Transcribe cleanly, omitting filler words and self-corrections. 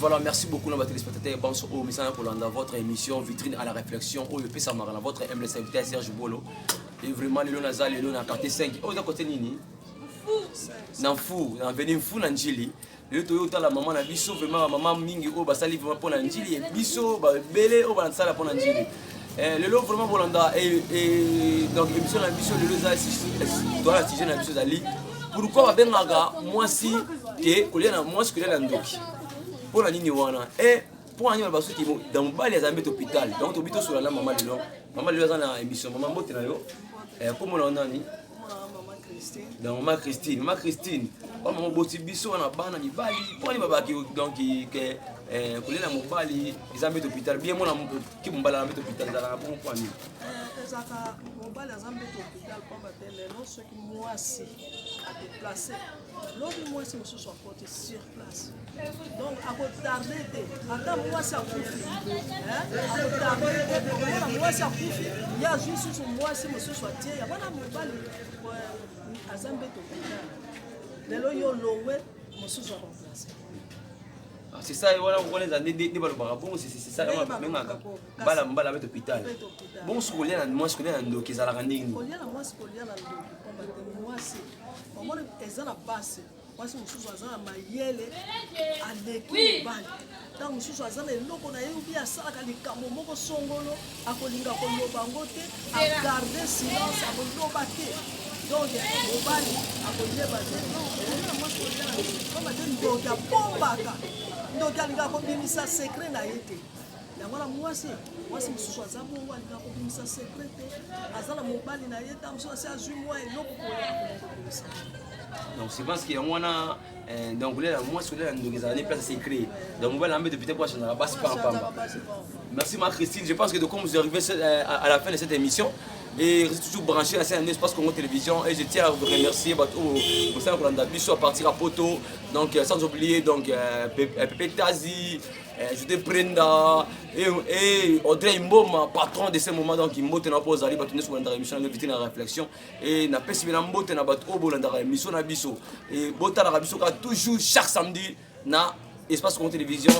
voilà, merci beaucoup à nos téléspectateurs. Bonsoir au message pour votre émission Vitrine à la réflexion. Où le P. Samara, votre humble serviteur Serge Bolo. Et vraiment, le Naza, le Lona 45. Oh, d'un côté, Nini. Nan fou, nan venu fou nan Njili. Le Toyota la maman na biso vraiment maman mingi o basali vraiment pour Njili et biso ba belé o ba sala pour Njili. Le lot vraiment bolanda et donc émission na biso le loza doit la tige na biso dali. Pourquoi ba bengaga moi si que kolia na moi que na ndoki. Pour la nini wana et pour anya ba soki dans bali ya zambé hôpital. Donc to bito sur la maman le long. Maman le loza na émission maman bote na yo. Pour mon nani dans Maman Christine, maman boti biso na bana mibali, poni babaki donc que kolela mobali ezambe hôpital bien mona ki mbala na hôpital za bon point ni ezaka mobali azambe hôpital pour batele non ce qui moi si à déplacer l'autre moi si monsieur soit porté sur place donc à retarder attends moi ça kufi à retarder moi ça kufi il y a juste sur moi si monsieur soit tiens il y a pas mobali azambe hôpital lelo yo lowe monsieur soit remplacé. C'est ça, voilà, on les a des bon, c'est ça, on va la mettre hôpital. Bon, ce qu'on a, moi, ce qu'on a, donc, ils ont la rendez-vous. Moi, ce qu'on a, moi, c'est, moi, ils ont la base. Moi, c'est monsieur Soazan à Mayele, à l'équipe. Tant monsieur Soazan est là, on a eu bien ça, quand les camomos sont songolo, à Kolinga Kolobangote, à garder silence, à Kolobaté. Donc, au Bali, à Kolobaté. Et moi, ce qu'on a, donc, il y a Bombaka. Donc, il y a un secret na été. Voilà, moi, c'est monsieur Soazan, il y a un secret. Azala mobali na été, monsieur Soazan, moi, et l'autre donc c'est parce qu'il y a un donc là moi ce que là nous avons place c'est créé donc on va l'amener depuis peut-être prochaine la base par pamba. Merci ma Christine, je pense que comme vous arrivez à la fin de cette émission et restez toujours branché à un espace Congo Télévision et je tiens à vous remercier au sein de la biso à partir à Poto donc sans oublier donc Pepe Tazi Jude Brenda et Audrey Mboma, patron de ce moment, donc il m'a posé à l'émission sur l'émission de Vitrine à la réflexion et n'a pas si bien mbote na bato obo la émission na biso et bota la biso toujours chaque samedi na espace Congo Télévision.